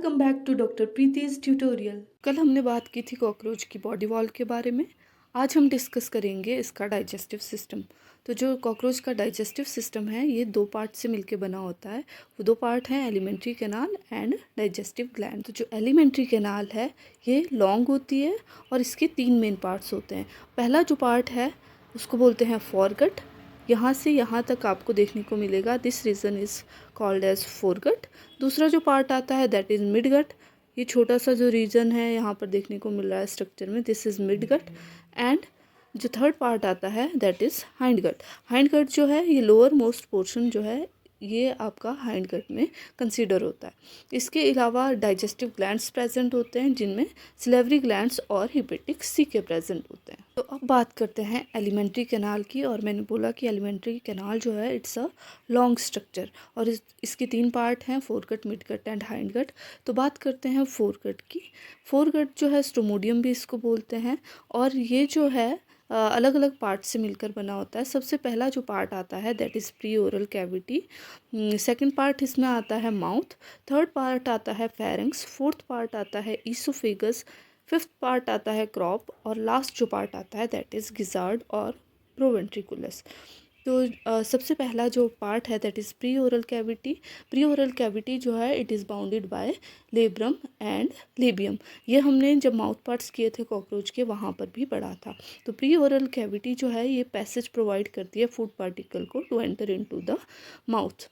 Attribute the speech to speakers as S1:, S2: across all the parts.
S1: Welcome back to doctor Preeti's tutorial. कल हमने बात की थी कॉकरोच की बॉडी वॉल के बारे में। आज हम डिस्कस करेंगे इसका डाइजेस्टिव सिस्टम। तो जो कॉकरोच का डाइजेस्टिव सिस्टम है ये दो पार्ट से मिलके बना होता है। वो दो पार्ट हैं alimentary canal and digestive gland. तो जो एलिमेंट्री कैनाल है ये लॉन्ग होती है और इसके तीन मेन पार्ट्स होते हैं। पहला जो पार्ट है उसको बोलते हैं फोरगट। यहाँ से यहाँ तक आपको देखने को मिलेगा, this region is called as foregut. दूसरा जो पार्ट आता है दैट इज़ मिडगट। ये छोटा सा जो रीजन है यहाँ पर देखने को मिल रहा है स्ट्रक्चर में, दिस इज़ मिडगट। एंड जो थर्ड पार्ट आता है दैट इज़ हाइंडगट। हाइंडगट जो है ये लोअर मोस्ट पोर्शन जो है ये आपका हाइंडगट में कंसीडर होता है। इसके अलावा डाइजेस्टिव ग्लैंड्स प्रेजेंट होते हैं जिनमें सिलेवरी ग्लैंड्स और हिपेटिक सीके प्रेजेंट होते हैं। तो अब बात करते हैं एलिमेंट्री कैनाल की। और मैंने बोला कि एलिमेंट्री कैनाल जो है इट्स अ लॉन्ग स्ट्रक्चर और इसके तीन पार्ट हैं, फोरगट, मिडगट एंड हाइंडगट। तो बात करते हैं फोरगट की। फोरगट जो है स्टोमोडियम भी इसको बोलते हैं और ये जो है अलग अलग पार्ट से मिलकर बना होता है। सबसे पहला जो पार्ट आता है that is pre oral cavity. Second part इसमें आता है माउथ। थर्ड पार्ट आता है फेरिंक्स। फोर्थ पार्ट आता है ईसोफेगस। फिफ्थ पार्ट आता है क्रॉप और लास्ट जो पार्ट आता है दैट इज़ गिजार्ड और प्रोवेंट्रिकुलस। तो सबसे पहला जो पार्ट है that is pre oral cavity. Pre oral cavity जो है it is bounded by labrum and labium. ये हमने जब माउथ पार्ट्स किए थे कॉकरोच के वहाँ पर भी पढ़ा था। तो प्री ओरल कैविटी जो है ये पैसेज प्रोवाइड करती है फूड पार्टिकल को to enter into the mouth.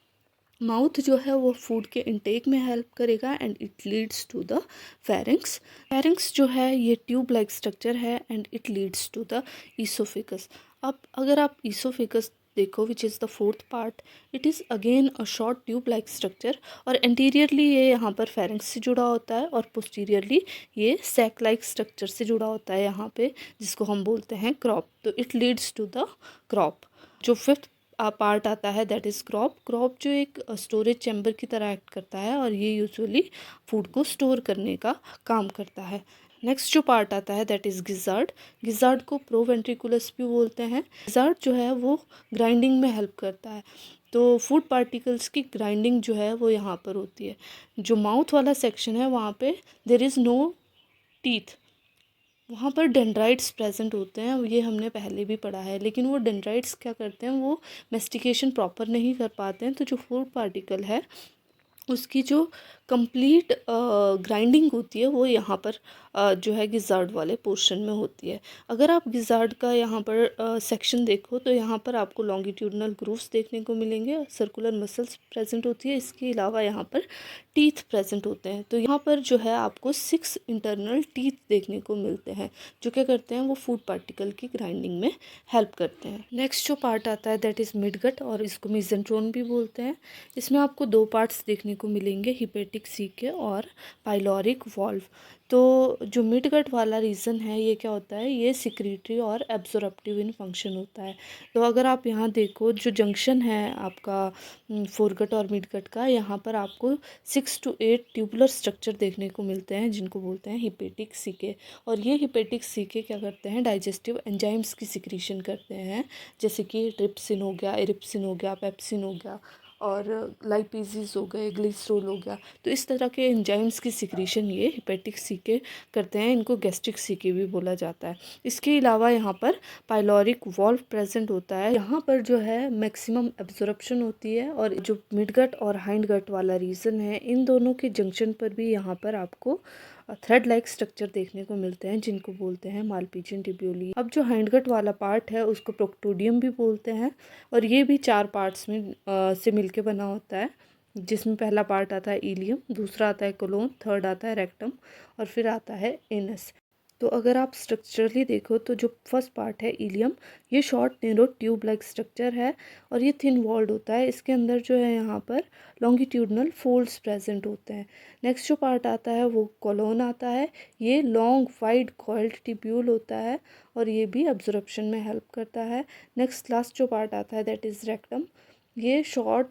S1: Mouth जो है वो फूड के इंटेक में हेल्प करेगा and it leads to the pharynx. Pharynx जो है ये ट्यूब लाइक स्ट्रक्चर है and it leads to the oesophagus. अब अगर आप ईसोफेगस देखो which is the fourth part, it is again a short tube like structure और एंटीरियरली ये यहाँ पर फेरिंक्स से जुड़ा होता है और पोस्टीरियरली ये सैक लाइक स्ट्रक्चर से जुड़ा होता है यहाँ पे, जिसको हम बोलते हैं क्रॉप। तो it leads to the crop. जो फिफ्थ पार्ट आता है दैट इज़ क्रॉप। क्रॉप जो एक स्टोरेज चैम्बर की तरह एक्ट करता है और ये यूजुअली फूड को स्टोर करने का काम करता है। नेक्स्ट जो पार्ट आता है दैट इज़ गिजार्ड। गिजार्ड को प्रोवेंट्रिकुलस भी बोलते हैं। गिजार्ड जो है वो ग्राइंडिंग में हेल्प करता है। तो फूड पार्टिकल्स की ग्राइंडिंग जो है वो यहाँ पर होती है। जो माउथ वाला सेक्शन है वहाँ पे देयर इज़ नो टीथ, वहाँ पर डेंड्राइट्स प्रेजेंट होते हैं। ये हमने पहले भी पढ़ा है, लेकिन वो डेंड्राइट्स क्या करते हैं, वो मेस्टिकेशन प्रॉपर नहीं कर पाते हैं। तो जो फूड पार्टिकल है उसकी जो कंप्लीट ग्राइंडिंग होती है वो यहाँ पर जो है गिजार्ड वाले पोर्शन में होती है। अगर आप गिजार्ड का यहाँ पर सेक्शन देखो तो यहाँ पर आपको लॉन्गिट्यूडनल ग्रूव्स देखने को मिलेंगे, सर्कुलर मसल्स प्रेजेंट होती है। इसके अलावा यहाँ पर टीथ प्रेजेंट होते हैं। तो यहाँ पर जो है आपको 6 इंटरनल टीथ देखने को मिलते हैं जो क्या करते हैं, वो फूड पार्टिकल की ग्राइंडिंग में हेल्प करते हैं। नेक्स्ट जो पार्ट आता है दैट इज़ मिडगट और इसको मेसेंट्रोन भी बोलते हैं। इसमें आपको दो पार्ट्स देखने को मिलेंगे, हिपेटिक सीके और पाइलोरिक वॉल्व। तो जो मिडगट वाला रीजन है ये क्या होता है, ये सिक्रीटरी और एब्जॉर्प्टिव इन फंक्शन होता है। तो अगर आप यहाँ देखो जो जंक्शन है आपका फोरगट और मिडगट का, यहाँ पर आपको 6 to 8 ट्यूबुलर स्ट्रक्चर देखने को मिलते हैं जिनको बोलते हैं हिपेटिक सीके। और ये हिपेटिक सीके क्या करते हैं, डाइजेस्टिव एंजाइम्स की सिक्रीशन करते हैं, जैसे कि ट्रिप्सिन हो गया, इरिप्सिन हो गया, पेप्सिन हो गया और लाइपेजेस हो गए, ग्लिसरॉल हो गया। तो इस तरह के एंजाइम्स की सिक्रीशन ये हिपेटिक सीके करते हैं। इनको गैस्ट्रिक सीके भी बोला जाता है। इसके अलावा यहाँ पर पाइलोरिक वॉल्व प्रेजेंट होता है। यहाँ पर जो है मैक्सिमम एब्जॉर्प्शन होती है और जो मिडगट और हाइंडगट वाला रीजन है इन दोनों के जंक्शन पर भी यहाँ पर आपको थ्रेड लाइक स्ट्रक्चर देखने को मिलते हैं जिनको बोलते हैं मालपीजियन टिब्यूली। अब जो हाइंडगट वाला पार्ट है उसको प्रोक्टोडियम भी बोलते हैं और ये भी 4 पार्ट्स में से मिलके बना होता है, जिसमें पहला पार्ट आता है इलियम, दूसरा आता है कोलोन, थर्ड आता है रेक्टम और फिर आता है एनस। तो अगर आप स्ट्रक्चरली देखो तो जो फर्स्ट पार्ट है इलियम, ये short narrow tube like structure है और ये थिन वॉल्ड होता है। इसके अंदर जो है यहाँ पर लॉन्गिट्यूडनल फोल्ड्स प्रेजेंट होते हैं। नेक्स्ट जो पार्ट आता है वो कोलोन आता है। ये लॉन्ग वाइड कॉइल्ड टिब्यूल होता है और ये भी एब्जॉर्प्शन में हेल्प करता है। नेक्स्ट लास्ट जो पार्ट आता है दैट इज़ रेक्टम। ये शॉर्ट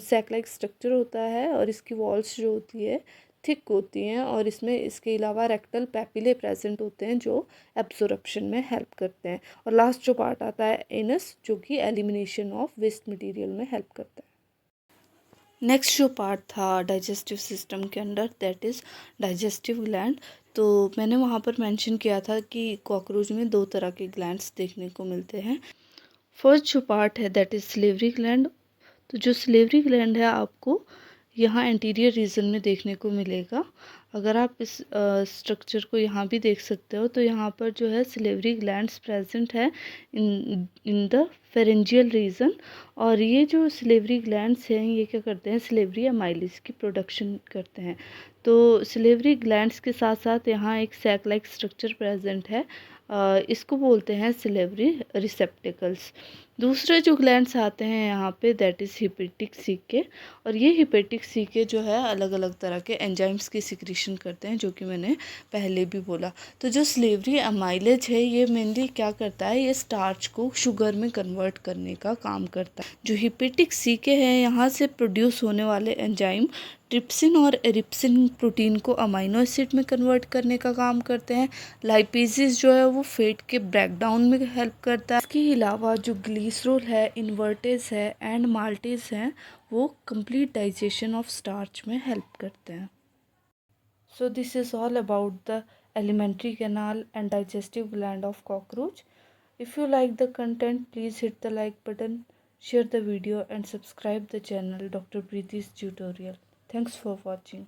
S1: सैक लाइक स्ट्रक्चर होता है और इसकी वॉल्स जो होती है थिक होती हैं और इसमें इसके अलावा रेक्टल पैपिले प्रेजेंट होते हैं जो एब्जॉर्प्शन में हेल्प करते हैं। और लास्ट जो पार्ट आता है एनस जो कि एलिमिनेशन ऑफ वेस्ट मटेरियल में हेल्प करता है। नेक्स्ट जो पार्ट था डाइजेस्टिव सिस्टम के under, that is digestive gland. तो मैंने वहाँ पर मेंशन किया था कि कॉकरोच में दो तरह के ग्लैंड्स देखने को मिलते हैं। फर्स्ट जो पार्ट है दैट इज़ सिलेवरी ग्लैंड। तो जो सिलेवरी ग्लैंड है आपको यहाँ एंटीरियर रीजन में देखने को मिलेगा। अगर आप इस स्ट्रक्चर को यहाँ भी देख सकते हो तो यहाँ पर जो है सिलेवरी ग्लैंड्स प्रेजेंट है इन द फेरेंजियल रीजन। और ये जो सिलेवरी ग्लैंड्स हैं ये क्या करते हैं, सिलेवरी अमाइलिस की प्रोडक्शन करते हैं। तो सिलेवरी ग्लैंड्स के साथ साथ यहाँ एक सैक लाइक स्ट्रक्चर प्रेजेंट है, इसको बोलते हैं सिलेवरी रिसेप्टिकल्स। दूसरे जो ग्लैंड्स आते हैं यहाँ पे दैट इज़ हिपेटिक सीके। और ये हिपेटिक सीके जो है अलग अलग तरह के एंजाइम्स की सिक्रीशन करते हैं, जो कि मैंने पहले भी बोला। तो जो सिलेवरी अमाइलेज है ये मेनली क्या करता है, ये स्टार्च को शुगर में कन्वर्ट करने का काम करता है। जो हिपेटिक सीके हैं यहाँ से प्रोड्यूस होने वाले एंजाइम ट्रिप्सिन और एरिप्सिन प्रोटीन को अमाइनो एसिड में कन्वर्ट करने का काम करते हैं। लाइपेजेस जो है वो फैट के ब्रेकडाउन में हेल्प करता है। इसके अलावा जो ग्लिसरॉल है, इन्वर्टेज है एंड माल्टेज हैं वो कंप्लीट डाइजेशन ऑफ स्टार्च में हेल्प करते हैं। So this is all about the alimentary canal and digestive gland of cockroach. If you like the content, please hit the like button, share the video and subscribe the channel Dr. Preeti's Tutorial. Thanks for watching.